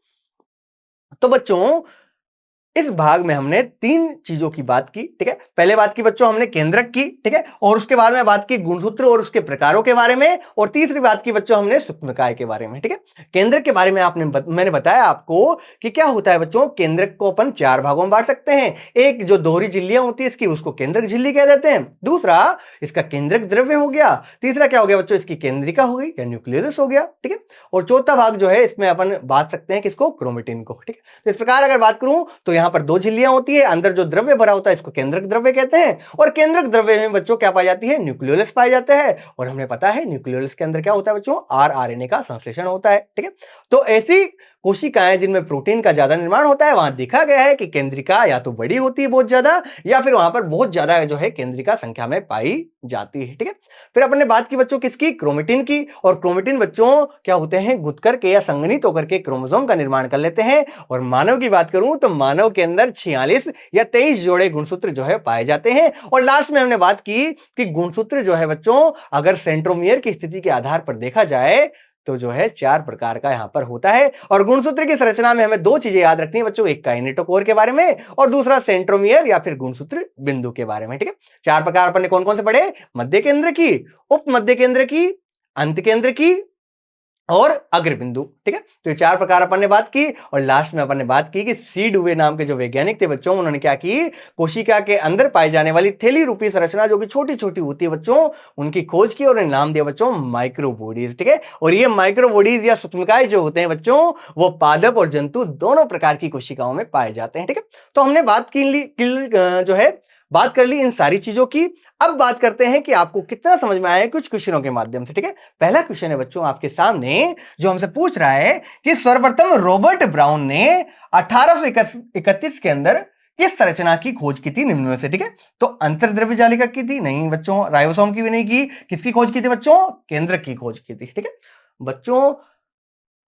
तो बच्चों इस भाग में हमने तीन चीजों की बात की, ठीक है। पहले बात की बच्चों हमने केंद्रक की, ठीक है, और उसके बाद में बात की गुणसूत्र और उसके प्रकारों के बारे में, और तीसरी बात की बच्चों हमने सूक्ष्मकाय के बारे में, ठीक है। केंद्रक के बारे में मैंने बताया आपको कि क्या होता है बच्चों, केंद्रक को अपन चार भागों में बांट सकते हैं। एक जो दोहरी झिल्लियां होती है इसकी, उसको केंद्रक झिल्ली कह देते हैं। दूसरा इसका केंद्रक द्रव्य हो गया। तीसरा क्या हो गया बच्चों, इसकी केंद्रिका हो गई या न्यूक्लियस हो गया, ठीक है। और चौथा भाग जो है इसमें अपन बात सकते हैं किसको, क्रोमेटिन को, ठीक है। तो इस प्रकार अगर बात करूं तो यहां पर दो झिल्लियां होती है, अंदर जो द्रव्य भरा होता है इसको केंद्रक द्रव्य कहते हैं, और केंद्रक द्रव्य में बच्चों क्या पाई जाती है, न्यूक्लियोलस पाए जाते हैं। और हमें पता है न्यूक्लियोलस के अंदर क्या होता है बच्चों, आरएनए का संश्लेषण होता है, ठीक है। तो ऐसी कोशिकाएं जिनमें प्रोटीन का ज्यादा निर्माण होता है, वहां देखा गया है कि केंद्रिका या तो बड़ी होती है बहुत ज्यादा, या फिर वहां पर बहुत ज्यादा जो है केंद्रिका संख्या में पाई जाती है, ठीक है। फिर अपन ने बात की बच्चों किसकी, क्रोमेटिन की। और क्रोमेटिन बच्चों क्या होते हैं, गुथ करके या संघनित होकर के क्रोमोसोम का निर्माण कर लेते हैं। और मानव की बात करूं तो मानव के अंदर 46 या 23 जोड़े गुणसूत्र जो है पाए जाते हैं। और लास्ट में हमने बात की कि गुणसूत्र जो है बच्चों अगर सेंट्रोमियर की स्थिति के आधार पर देखा जाए तो जो है चार प्रकार का यहां पर होता है। और गुणसूत्र की संरचना में हमें दो चीजें याद रखनी है बच्चों, एक काइनेटोकोर के बारे में और दूसरा सेंट्रोमियर या फिर गुणसूत्र बिंदु के बारे में, ठीक है। चार प्रकार अपन ने कौन कौन से पढ़े, मध्य केंद्र की, उप मध्य केंद्र की, अंत केंद्र की और अग्रबिंदु, ठीक है। तो ये चार प्रकार अपन ने बात की। और लास्ट में अपन ने बात की कि सी डुवे नाम के जो वैज्ञानिक थे बच्चों, उन्होंने क्या की, कोशिका के अंदर पाई जाने वाली थैली रूपी संरचना जो कि छोटी छोटी होती है बच्चों, उनकी खोज की और उन्हें नाम दिया बच्चों माइक्रोबॉडीज, ठीक है। और ये माइक्रोबॉडीज या सूक्ष्मकाय जो होते हैं बच्चों, वो पादप और जंतु दोनों प्रकार की कोशिकाओं में पाए जाते हैं, ठीक है। तो हमने बात जो है बात कर ली इन सारी चीजों की। अब बात करते हैं कि आपको कितना समझ में आया कुछ क्वेश्चनों के माध्यम से, ठीक है। पहला क्वेश्चन है बच्चों आपके सामने जो हमसे पूछ रहा है कि सर्वप्रथम रॉबर्ट ब्राउन ने 1831 के अंदर किस संरचना की खोज की थी निम्न में से, ठीक है। तो अंतर्द्रव्य जालिका की थी, नहीं बच्चों। राइबोसोम की भी नहीं की, किसकी खोज की थी बच्चों, केंद्रक की खोज की थी, ठीक है। बच्चों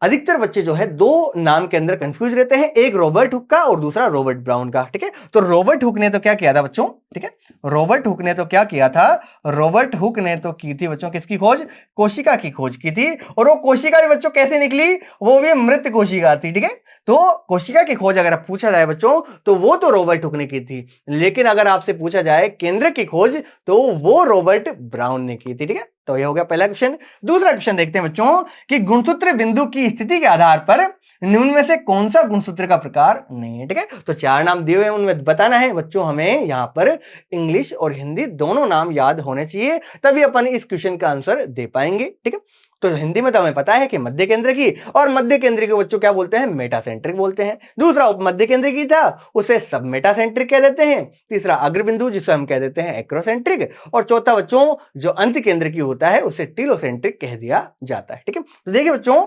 अधिकतर बच्चे जो है दो नाम के अंदर कंफ्यूज रहते हैं, एक रॉबर्ट हुक का और दूसरा रॉबर्ट ब्राउन का, ठीक है। तो रॉबर्ट हुक ने तो क्या किया था बच्चों, ठीक है, रॉबर्ट हुक ने तो क्या किया था, रॉबर्ट हुक ने तो की थी बच्चों किसकी खोज, कोशिका की खोज की थी। और वो कोशिका भी बच्चों कैसे निकली, वो भी मृत कोशिका थी, ठीक है। तो कोशिका की खोज अगर पूछा जाए बच्चों तो वो तो रॉबर्ट हुक ने की थी, लेकिन अगर आपसे पूछा जाए केंद्र की खोज तो वो रॉबर्ट ब्राउन ने की थी, ठीक है। तो ये हो गया पहला क्वेश्चन। दूसरा क्वेश्चन देखते हैं बच्चों कि गुणसूत्र बिंदु की स्थिति के आधार पर निम्न में से कौन सा गुणसूत्र का प्रकार नहीं है, ठीक है। तो चार नाम दिए हुए हैं, उनमें बताना है बच्चों। हमें यहां पर इंग्लिश और हिंदी दोनों नाम याद होने चाहिए, तभी अपन इस क्वेश्चन का आंसर दे पाएंगे, ठीक है। तो हिंदी में तो हमें पता है कि मध्य केंद्र की, और मध्य केंद्र के बच्चों क्या बोलते हैं, मेटासेंट्रिक बोलते हैं। दूसरा उप मध्य केंद्र की था, उसे सब मेटासेंट्रिक कह देते हैं। तीसरा अग्रबिंदु जिसे हम कह देते हैं एक्रोसेंट्रिक, और चौथा बच्चों जो अंत केंद्र की होता है उसे टीलोसेंट्रिक कह दिया जाता है, ठीक है। तो देखिए बच्चों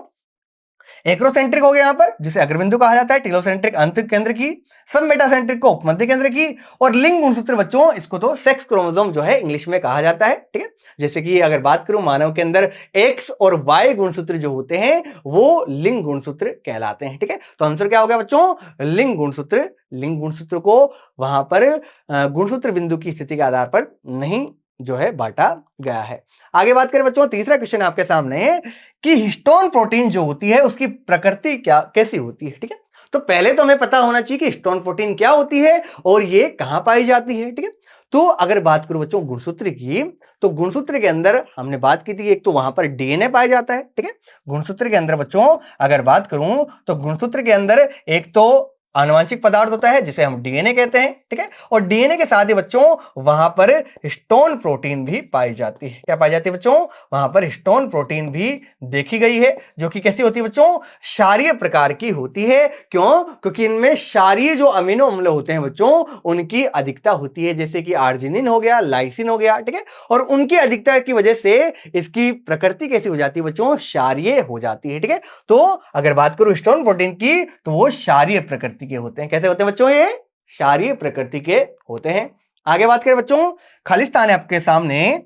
एक्रोसेंट्रिक हो गया यहां पर जिसे अग्रबिंदु कहा जाता है, टीलोसेंट्रिक अंत केंद्र की, सब मेटासेंट्रिक को उपमध्य केंद्र की, और लिंग गुणसूत्र बच्चों इसको तो सेक्स क्रोमोसोम जो है इंग्लिश में कहा जाता है, ठीक है। जैसे कि अगर बात करूं मानव के अंदर एक्स और वाई गुणसूत्र जो होते हैं वो लिंग गुणसूत्र कहलाते हैं, ठीक है। तो आंसर क्या हो गया बच्चों, लिंग गुणसूत्र। लिंग गुणसूत्र को वहां पर गुणसूत्र बिंदु की स्थिति के आधार पर नहीं जो है बांटा गया है। आगे बात करें बच्चों, तीसरा क्वेश्चन आपके सामने कि हिस्टोन प्रोटीन जो होती है उसकी प्रकृति क्या कैसी होती है, ठीक है। तो पहले तो हमें पता होना चाहिए कि हिस्टोन प्रोटीन क्या होती है और ये कहां पाई जाती है, ठीक है। तो अगर बात करूं बच्चों गुणसूत्र की, तो गुणसूत्र के अंदर हमने बात की थी, एक तो वहां पर डीएनए पाया जाता है, ठीक है। गुणसूत्र के अंदर बच्चों अगर बात करूं तो गुणसूत्र के अंदर एक तो आनुवांशिक पदार्थ होता है जिसे हम डीएनए कहते हैं, ठीक है। और डीएनए के साथ ही बच्चों वहां पर हिस्टोन प्रोटीन भी पाई जाती है। क्या पाई जाती है बच्चों? वहां पर हिस्टोन प्रोटीन भी देखी गई है, जो कि कैसी होती है बच्चों? क्षारीय प्रकार की होती है। क्यों? क्योंकि इनमें क्षारीय जो अमीनो अम्ल होते हैं बच्चों, उनकी अधिकता होती है, जैसे कि आर्जिनिन हो गया, लाइसिन हो गया, ठीक है। और उनकी अधिकता की वजह से इसकी प्रकृति कैसी हो जाती है बच्चों? क्षारीय हो जाती है, ठीक है। तो अगर बात करूं हिस्टोन प्रोटीन की, तो वो क्षारीय प्रकृति के होते हैं। कैसे होते हैं बच्चों? ये क्षारीय प्रकृति के होते हैं। आगे बात करें बच्चों, खालिस्तान है आपके सामने।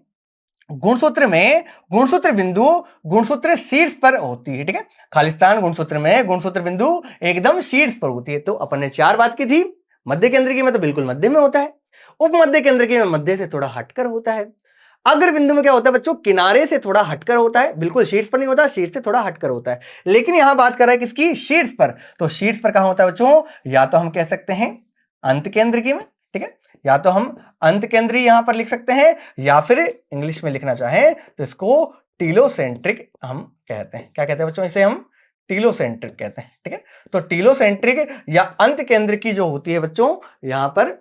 गुणसूत्र में गुणसूत्र बिंदु गुणसूत्र शीर्ष पर होती है, ठीक है। खालिस्तान गुणसूत्र में गुणसूत्र बिंदु एकदम शीर्ष पर होती है। तो अपन ने 4 बात की थी। मध्य केंद्र की में तो बिल्कुल मध्य में होता है, उप मध्य केंद्र की में मध्य से थोड़ा हटकर होता है, अग्र बिंदु में क्या होता है बच्चों? किनारे से थोड़ा हटकर होता है, बिल्कुल शीर्ष पर नहीं होता, शीर्ष से थोड़ा हटकर होता है। लेकिन यहां बात कर रहा है किसकी? शीर्ष पर। तो शीर्ष पर कहां होता है बच्चों? या तो हम कह सकते हैं अंत केंद्र की में, ठीक है, या तो हम अंत केंद्रीय यहां पर लिख सकते हैं, या फिर इंग्लिश में लिखना चाहें तो इसको टीलोसेंट्रिक हम कहते हैं। क्या कहते हैं बच्चों? इसे हम टीलोसेंट्रिक कहते हैं, ठीक है। तो टीलोसेंट्रिक या अंत केंद्र की जो होती है बच्चों, यहां पर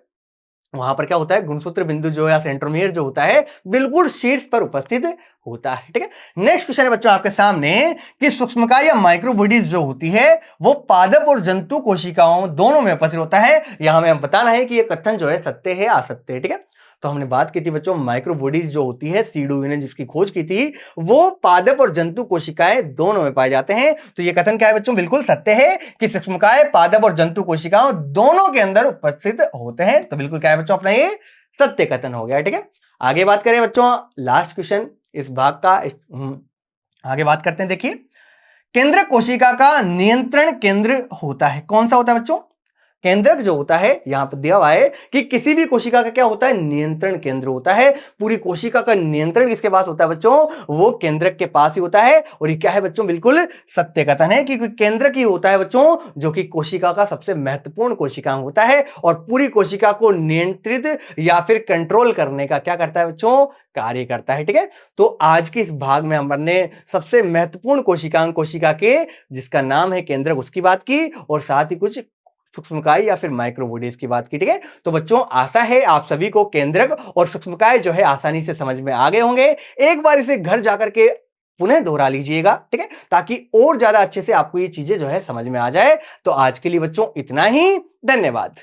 वहां पर क्या होता है? गुणसूत्र बिंदु जो या सेंट्रोमियर जो होता है, बिल्कुल शीर्ष पर उपस्थित होता है, ठीक है। नेक्स्ट क्वेश्चन है बच्चों आपके सामने कि सूक्ष्मकाय या माइक्रोबॉडीज जो होती है वो पादप और जंतु कोशिकाओं दोनों में उपस्थित होता है। यहां हमें बताना है कि ये कथन जो है सत्य है असत्य है, ठीक है। तो हमने बात की थी बच्चों माइक्रोबॉडीज जो होती है, सीडोविन ने जिसकी खोज की थी, वो पादप और जंतु कोशिकाएं दोनों में पाए जाते हैं। तो ये कथन क्या है बच्चों? बिल्कुल सत्य है कि सूक्ष्मकाय पादप और जंतु कोशिकाओं दोनों के अंदर उपस्थित होते हैं। तो बिल्कुल क्या है बच्चों? अपना ये सत्य कथन हो गया, ठीक है। आगे बात करें बच्चों, लास्ट क्वेश्चन इस भाग का, आगे बात करते हैं। देखिए, केंद्रक कोशिका का नियंत्रण केंद्र होता है, कौन सा होता है बच्चों? केंद्रक जो होता है, यहां पर दिया हुआ है कि किसी भी कोशिका का क्या होता है? नियंत्रण केंद्र होता है। पूरी कोशिका का नियंत्रण किसके पास होता है बच्चों? वो केंद्रक के पास ही होता है। और ये क्या है बच्चों? बिल्कुल सत्य कथन है कि केंद्रक ही होता है बच्चों, जो कि कोशिका का सबसे महत्वपूर्ण कोशिका होता है और पूरी कोशिका को नियंत्रित या फिर कंट्रोल करने का क्या करता है बच्चों? कार्य करता है, ठीक है। तो आज के इस भाग में हमने सबसे महत्वपूर्ण कोशिका के, जिसका नाम है केंद्रक, उसकी बात की, और साथ ही कुछ सूक्ष्मकाय या फिर माइक्रोबॉडीज की बात की, ठीक है। तो बच्चों आशा है आप सभी को केंद्रक और सूक्ष्मकाय जो है आसानी से समझ में आ गए होंगे। एक बार इसे घर जाकर के पुनः दोहरा लीजिएगा, ठीक है, ताकि और ज्यादा अच्छे से आपको ये चीजें जो है समझ में आ जाए। तो आज के लिए बच्चों इतना ही। धन्यवाद।